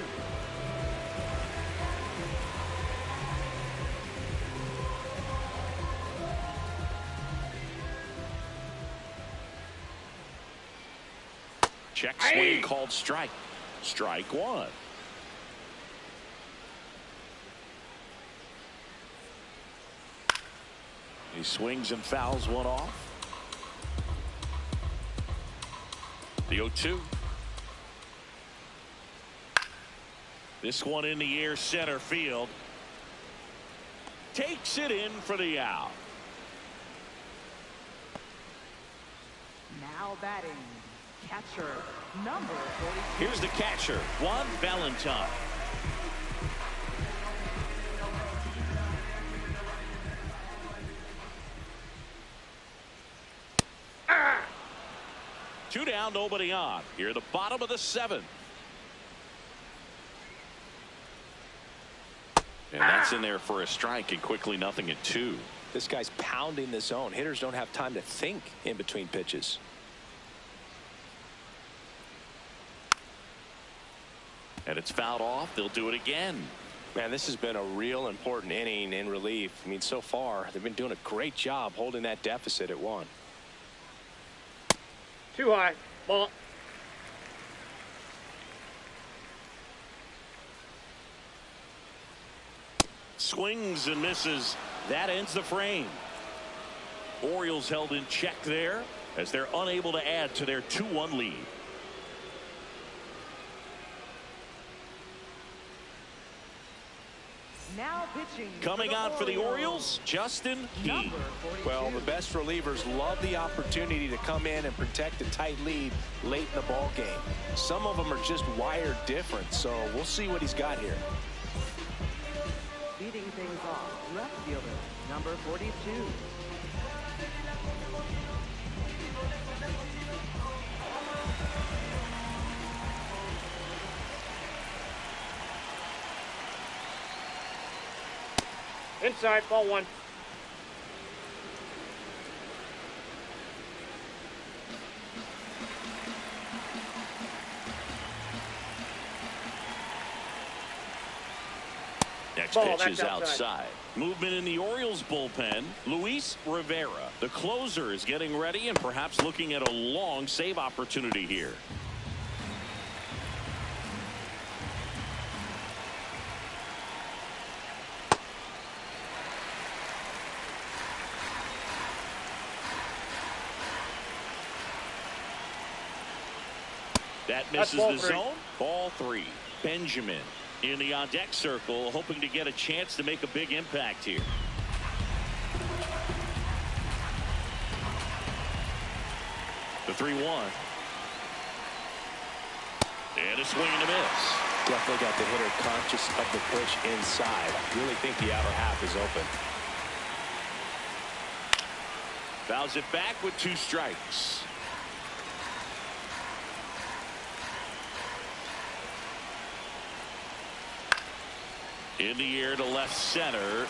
S1: Check swing called strike. Strike one. He swings and fouls one off. The 0-2. This one in the air, center field. Takes it in for the out.
S3: Now batting, catcher, number 42.
S1: Here's the catcher, Juan Valentine. Two down, nobody on. Here at the bottom of the 7th. And that's in there for a strike, and quickly 0-2.
S2: This guy's pounding the zone. Hitters don't have time to think in between pitches.
S1: And it's fouled off. They'll do it again.
S2: Man, this has been a real important inning in relief. I mean, so far, they've been doing a great job holding that deficit at 1.
S4: Too high. Ball.
S1: Swings and misses. That ends the frame. Orioles held in check there as they're unable to add to their 2-1 lead.
S3: Now pitching.
S1: Coming on for the Orioles, Justin He.
S2: Well, the best relievers love the opportunity to come in and protect a tight lead late in the ball game. Some of them are just wired different, so we'll see what he's got here.
S3: Leading things off, left fielder, number 42.
S4: Inside, ball one.
S1: Next
S4: Ball,
S1: pitch is
S4: that's
S1: outside. Movement in the Orioles bullpen. Luis Rivera, the closer, is getting ready and perhaps looking at a long save opportunity here. That misses the zone. Ball three. Benjamin in the on-deck circle, hoping to get a chance to make a big impact here. The 3-1. And a swing and a miss.
S2: Definitely got the hitter conscious of the pitch inside. Really think the outer half is open.
S1: Fouls it back with 2 strikes. In the air to left center.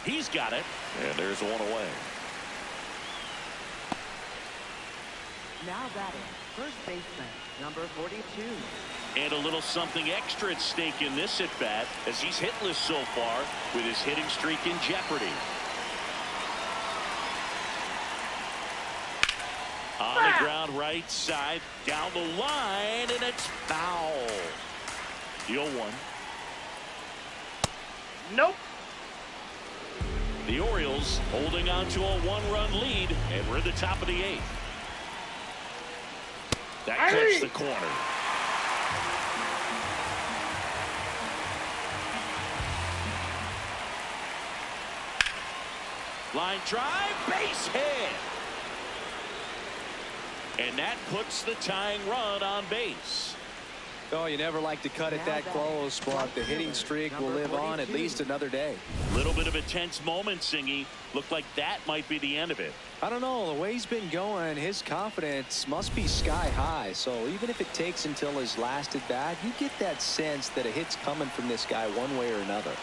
S1: He's got it. And there's one away.
S3: Now batting, first baseman, number 42.
S1: And a little something extra at stake in this at bat, as he's hitless so far with his hitting streak in jeopardy. On the ground right side, down the line, and it's foul. The 0-1.
S4: Nope.
S1: The Orioles holding on to a 1-run lead, and we're at the top of the 8th. That clips the corner. Line drive, base hit. And that puts the tying run on base.
S2: Oh, you never like to cut it that close, but the hitting streak will live on at least another day.
S1: Little bit of a tense moment, Singy. Looked like that might be the end of it.
S2: I don't know. The way he's been going, his confidence must be sky high. So even if it takes until his last at bat, you get that sense that a hit's coming from this guy one way or another.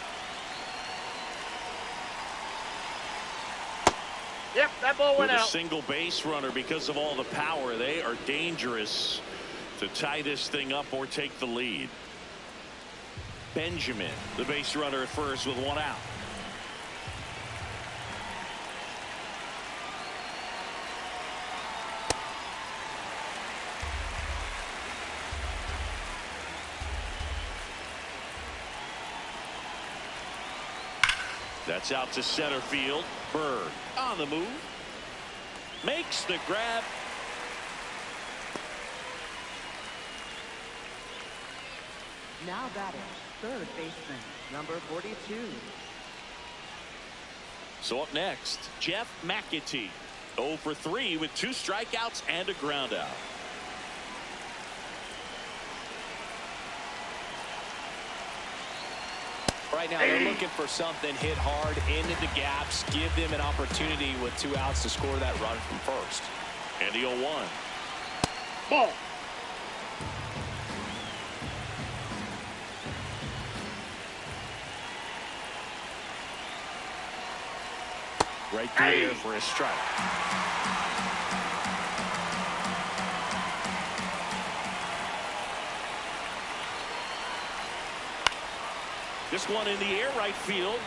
S4: Yep, that ball went
S1: With a
S4: out.
S1: single base runner, because of all the power, they are dangerous to tie this thing up or take the lead. Benjamin, the base runner at first with 1 out. That's out to center field. Bird on the move. Makes the grab.
S3: Now batting, third baseman, number 42.
S1: So up next, Jeff McAtee. 0 for 3 with 2 strikeouts and a ground out.
S2: Right now, they're looking for something hit hard into the gaps, give them an opportunity with 2 outs to score that run from first.
S1: And the 0-1.
S4: Ball.
S1: Right through there for a strike. This one in the air, right field.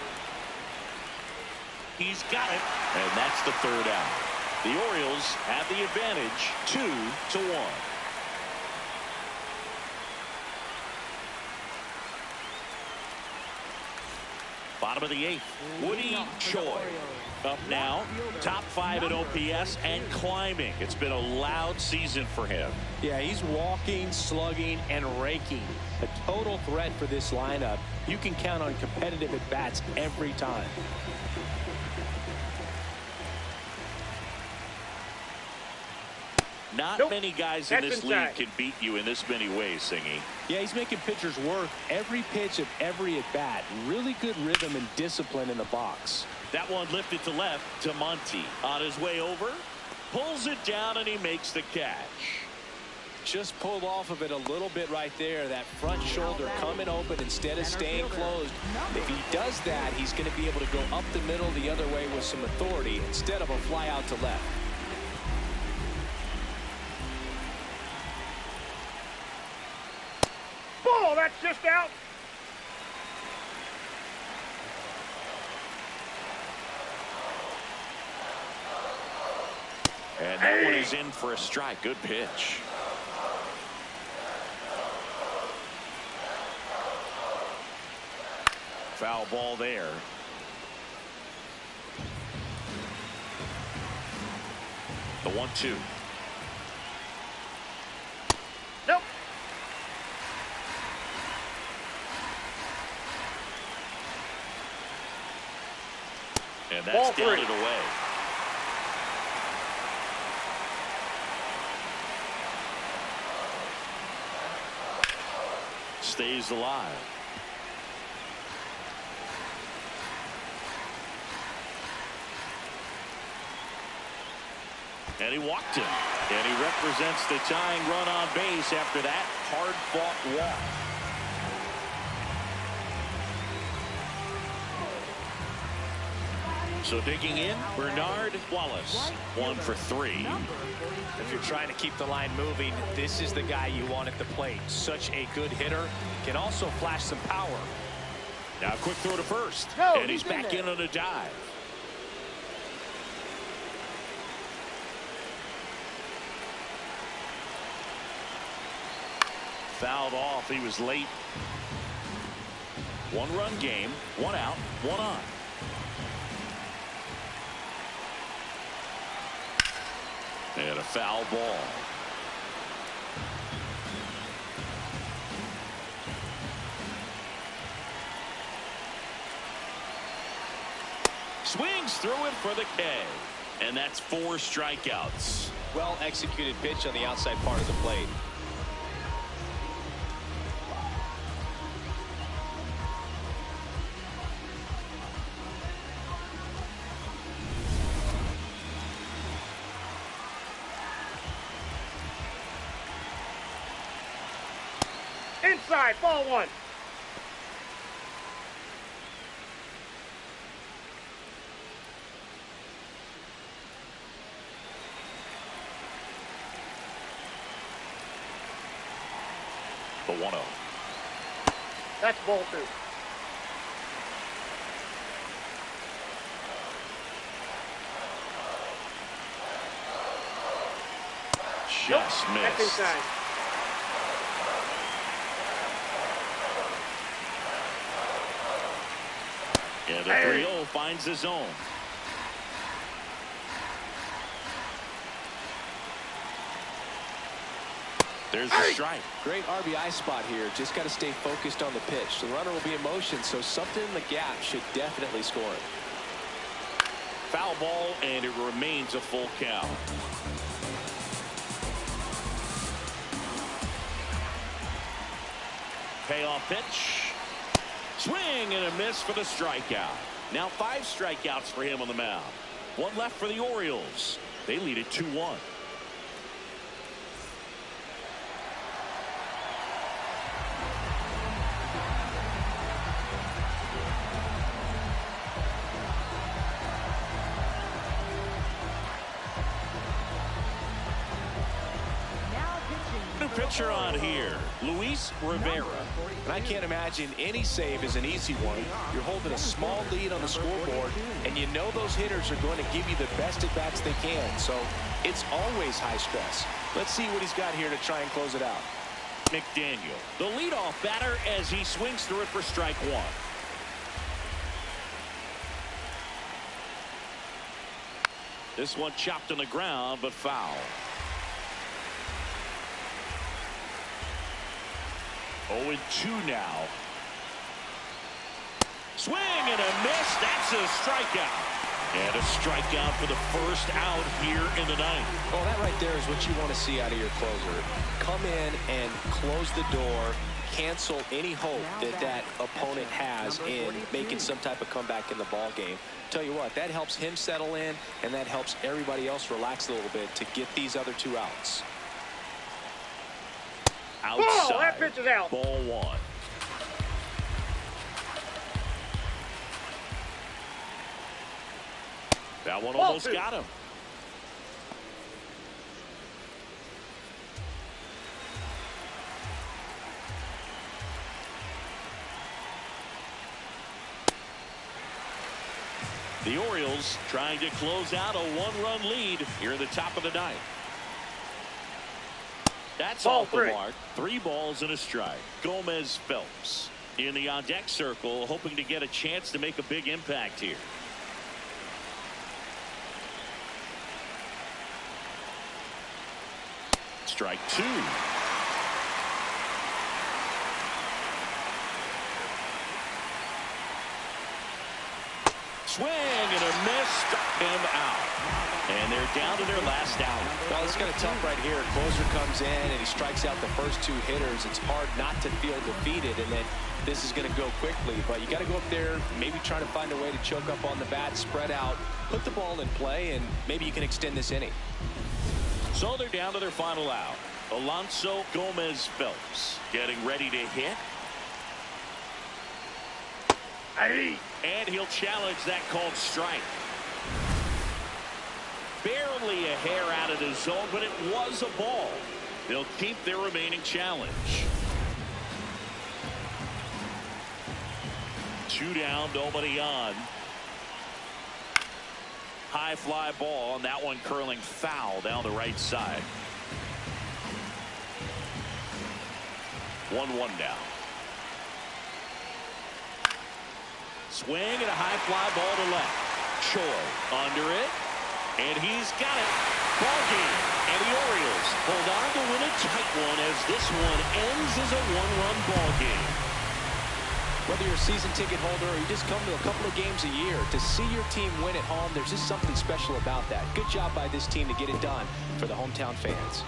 S1: He's got it, and that's the 3rd out. The Orioles have the advantage, 2-1. Bottom of the 8th, Woody Choi up now, top 5 at OPS and climbing. It's been a loud season for him.
S2: Yeah, he's walking, slugging, and raking. A total threat for this lineup. You can count on competitive at-bats every time.
S1: Not
S4: Nope.
S1: many guys in
S4: That's
S1: this
S4: inside.
S1: league can beat you in this many ways, Singy.
S2: Yeah, he's making pitchers work every pitch of every at-bat. Really good rhythm and discipline in the box.
S1: That one lifted to left to Monty. On his way over, pulls it down, and he makes the catch.
S2: Just pulled off of it a little bit right there. That front shoulder coming open instead of staying closed. If he does that, he's going to be able to go up the middle the other way with some authority instead of a fly out to left.
S4: Ball, that's just out.
S1: And that one is in for a strike. Good pitch. Foul ball there. The 1-2.
S4: Nope.
S1: And
S4: Ball
S1: that's down
S4: three.
S1: and away. Stays alive. And he walked him. And he represents the tying run on base after that hard-fought walk. So digging in, Bernard Wallace, 1 for 3.
S2: If you're trying to keep the line moving, this is the guy you want at the plate. Such a good hitter. Can also flash some power.
S1: Now a quick throw to first.
S4: No,
S1: And he's
S4: he's in
S1: back
S4: there.
S1: in on a dive. Fouled off. He was late. 1-run game. 1 out. 1 on. And a foul ball. Swings through it for the K. And that's 4 strikeouts.
S2: Well executed pitch on the outside part of the plate.
S4: Inside, ball 1.
S1: The 1-0.
S4: That's ball 2.
S1: Just
S4: That's
S1: missed.
S4: inside.
S1: And the 3-0 finds the zone. There's the strike.
S2: Great RBI spot here. Just got to stay focused on the pitch. The runner will be in motion, so something in the gap should definitely score it.
S1: Foul ball, and it remains a full count. Payoff pitch. Swing and a miss for the strikeout. Now 5 strikeouts for him on the mound. 1 left for the Orioles. They lead it 2-1. New pitcher on here, Luis Rivera.
S2: And I can't imagine any save is an easy one. You're holding a small lead on the scoreboard, and you know those hitters are going to give you the best at-bats they can. So it's always high stress. Let's see what he's got here to try and close it out.
S1: McDaniel, the leadoff batter, as he swings through it for strike 1. This one chopped on the ground, but foul. 0-2 now. Swing and a miss. That's a strikeout. And a strikeout for the first out here in the ninth.
S2: Well, that right there is what you want to see out of your closer. Come in and close the door, cancel any hope that opponent has in making some type of comeback in the ball game. Tell you what, that helps him settle in, and that helps everybody else relax a little bit to get these other two outs.
S1: Outside.
S4: Ball, that pitch is out.
S1: Ball one. That one almost got him. The Orioles trying to close out a one-run lead here in the top of the ninth. That's
S4: Ball
S1: off the
S4: three.
S1: mark. 3 balls and a strike. Gomez Phelps in the on-deck circle, hoping to get a chance to make a big impact here. Strike 2. Swing and a miss. Struck him out. And they're down to their last out.
S2: Well, it's kind of tough right here. Closer comes in and he strikes out the first 2 hitters. It's hard not to feel defeated, and then this is going to go quickly. But you got to go up there, maybe try to find a way to choke up on the bat, spread out, put the ball in play, and maybe you can extend this inning.
S1: So they're down to their final out. Alonso Gomez Phelps getting ready to hit. And he'll challenge that called strike. Barely a hair out of the zone, but it was a ball. They'll keep their remaining challenge. 2 down, nobody on. High fly ball, and that one curling foul down the right side. 1-1 now. Swing and a high fly ball to left. Choi under it, and he's got it. Ball game, and the Orioles hold on to win a tight one as this one ends as a 1-run ball game.
S2: Whether you're a season ticket holder or you just come to a couple of games a year, to see your team win at home, there's just something special about that. Good job by this team to get it done for the hometown fans.